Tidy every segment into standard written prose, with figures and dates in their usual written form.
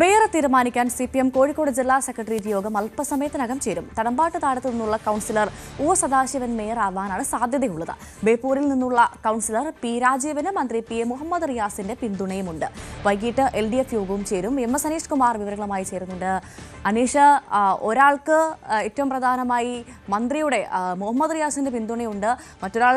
മേയറെ തീരുമാനിക്കാൻ CPM കോഴിക്കോട് ജില്ലാ secretariat യോഗം അല്പസമയത്തിനകം ചേരും. തടമ്പാട്ട് താഴത്തു നിന്നുള്ള കൗൺസിലർ ഒ സദാശിവൻ മേയർ ആവാനാണ് സാധ്യതയുള്ളത്. ബേപ്പൂരിൽ നിന്നുള്ള കൗൺസിലർ പി രാജീവിന് മന്ത്രി PA മുഹമ്മദ് റിയാസിന്റെ പിന്തുണയുമുണ്ട്. വൈകിട്ട് LDF യോഗവും ചേരും. MS അനീഷ് കുമാർ വിവരങ്ങളുമായി ചേരുന്നുണ്ട്. അനീഷ്, ഒരാൾക്ക് ഏറ്റവും പ്രധാനമായി മന്ത്രിയുടെ മുഹമ്മദ് റിയാസിന്റെ പിന്തുണയുണ്ട്. മറ്റൊരാൾ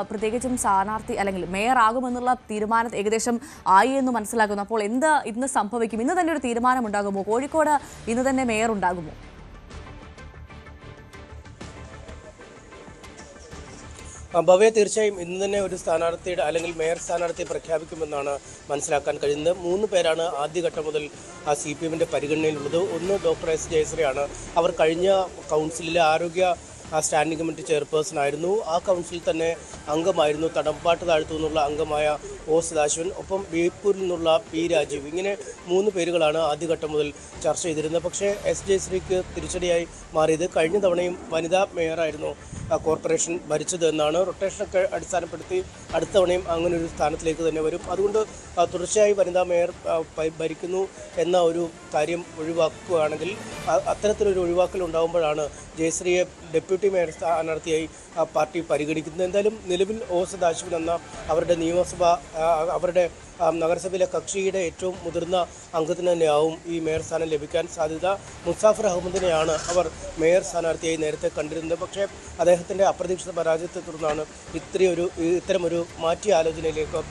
പ്രത്യേകിച്ചും സ്ഥാനാർത്ഥി അല്ലെങ്കിൽ മേയർ ആകുമെന്നുള്ള തീരുമാനം ഏകദേശം ആയി എന്ന് മനസ്സിലാക്കുന്നു. അപ്പോൾ എന്ത് ഇന്ന് സംഭവിക്കും? ഇന്ന് തന്നെ ഒരു തീരുമാനമുണ്ടാകുമോ? കോഴിക്കോട് ഇന്ന് തന്നെ മേയർ ഉണ്ടാകുമോ? ഭവ്യ, തീർച്ചയായും ഇന്ന് തന്നെ ഒരു സ്ഥാനാർത്ഥിയുടെ അല്ലെങ്കിൽ മേയർ സ്ഥാനാർത്ഥിയെ പ്രഖ്യാപിക്കുമെന്നാണ് മനസ്സിലാക്കാൻ കഴിയുന്നത്. 3 പേരാണ് ആദ്യഘട്ടം മുതൽ CPMന്റെ പരിഗണനയിലുള്ളത്. ഒന്ന് ഡോക്ടർ S ജയശ്രീയാണ്. അവർ കഴിഞ്ഞ കൗൺസിലിലെ ആരോഗ്യ സ്റ്റാൻഡിംഗ് കമ്മിറ്റി ചെയർപേഴ്സൺ ആയിരുന്നു. ആ കൗൺസിലിൽ തന്നെ അംഗമായിരുന്നു. തടമ്പാട്ട് താഴത്തു നിന്നുള്ള അംഗമായ ഒ സദാശിവൻ, ഒപ്പം ബേപ്പൂരിൽ നിന്നുള്ള P രാജീവ്. ഇങ്ങനെ 3 പേരുകളാണ് ആദ്യഘട്ടം മുതൽ ചർച്ച ചെയ്തിരുന്നത്. പക്ഷേ S ജയശ്രീക്ക് തിരിച്ചടിയായി മാറിയത് കഴിഞ്ഞ തവണയും വനിതാ മേയറായിരുന്നു കോർപ്പറേഷൻ ഭരിച്ചത് എന്നാണ്. റൊട്ടേഷനൊക്കെ അടിസ്ഥാനപ്പെടുത്തി അടുത്ത തവണയും അങ്ങനെ ഒരു സ്ഥാനത്തിലേക്ക് തന്നെ വരും. അതുകൊണ്ട് തുടർച്ചയായി വനിതാ മേയർ ഭരിക്കുന്നു എന്ന ഒരു കാര്യം ഒഴിവാക്കുകയാണെങ്കിൽ അത്തരത്തിലൊരു ഒഴിവാക്കൽ ഉണ്ടാകുമ്പോഴാണ് ജയശ്രീയെ ഡെപ്യൂട്ടി മേയർ സ്ഥാനാർത്ഥിയായി പാർട്ടി പരിഗണിക്കുന്നത്. എന്തായാലും നിലവിൽ ഒ സദാശിവൻ എന്ന അവരുടെ നഗരസഭയിലെ കക്ഷിയുടെ ഏറ്റവും മുതിർന്ന അംഗത്തിന് തന്നെയാവും ഈ മേയർ സ്ഥാനം ലഭിക്കാൻ സാധ്യത. മുസാഫർ അഹമ്മദിനെയാണ് അവർ മേയർ സ്ഥാനാർത്ഥിയായി നേരത്തെ കണ്ടിരുന്നത്. പക്ഷേ അദ്ദേഹത്തിൻ്റെ അപ്രതീക്ഷിത പരാജയത്തെ തുടർന്നാണ് ഇത്തരമൊരു മാറ്റിയ ആലോചനയിലേക്ക്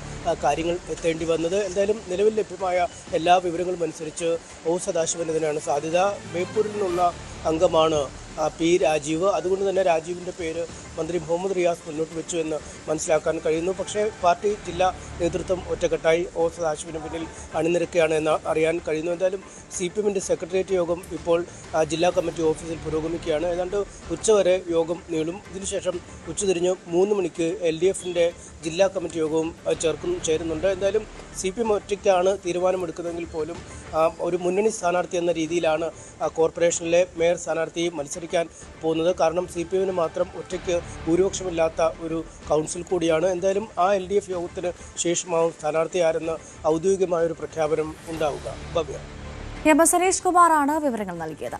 കാര്യങ്ങൾ എത്തേണ്ടി വന്നത്. എന്തായാലും നിലവിൽ ലഭ്യമായ എല്ലാ വിവരങ്ങളും അനുസരിച്ച് ഒ സദാശിവൻ ഇതിനാണ് സാധ്യത. ബേപ്പൂരിൽ നിന്നുള്ള അംഗമാണ് P രാജീവ്. അതുകൊണ്ട് തന്നെ രാജീവിൻ്റെ പേര് മന്ത്രി മുഹമ്മദ് റിയാസ് മുന്നോട്ട് വെച്ചു എന്ന് മനസ്സിലാക്കാൻ കഴിയുന്നു. പക്ഷേ പാർട്ടി ജില്ലാ നേതൃത്വം ഒറ്റക്കെട്ടായി ഒ സദാശിവന് പിന്നിൽ അണിനിരക്കുകയാണ് എന്ന് അറിയാൻ കഴിയുന്നു. എന്തായാലും CPMന്റെ സെക്രട്ടേറിയറ്റ് യോഗം ഇപ്പോൾ ജില്ലാ കമ്മിറ്റി ഓഫീസിൽ പുരോഗമിക്കുകയാണ്. ഏതാണ്ട് ഉച്ചവരെ യോഗം നീളും. ഇതിനുശേഷം ഉച്ചതിരിഞ്ഞ് 3 മണിക്ക് LDFന്റെ ജില്ലാ കമ്മിറ്റി യോഗവും ചേരുന്നുണ്ട്. എന്തായാലും CPM ഒറ്റയ്ക്കാണ് തീരുമാനമെടുക്കുന്നതെങ്കിൽ പോലും ഒരു മുന്നണി സ്ഥാനാർത്ഥി എന്ന രീതിയിലാണ് കോർപ്പറേഷനിലെ മേയർ സ്ഥാനാർത്ഥി മത്സരിക്കാൻ പോകുന്നത്. കാരണം CPMന് മാത്രം ഒറ്റയ്ക്ക് ഭൂരിപക്ഷമില്ലാത്ത ഒരു കൗൺസിൽ കൂടിയാണ്. എന്തായാലും ആ LDF യോഗത്തിന് ശേഷമാവും സ്ഥാനാർത്ഥി ആരെന്ന് ഔദ്യോഗികമായൊരു പ്രഖ്യാപനം ഉണ്ടാവുക. ഭവ്യ, MS അനീഷ് കുമാറാണ് വിവരങ്ങൾ നൽകിയത്.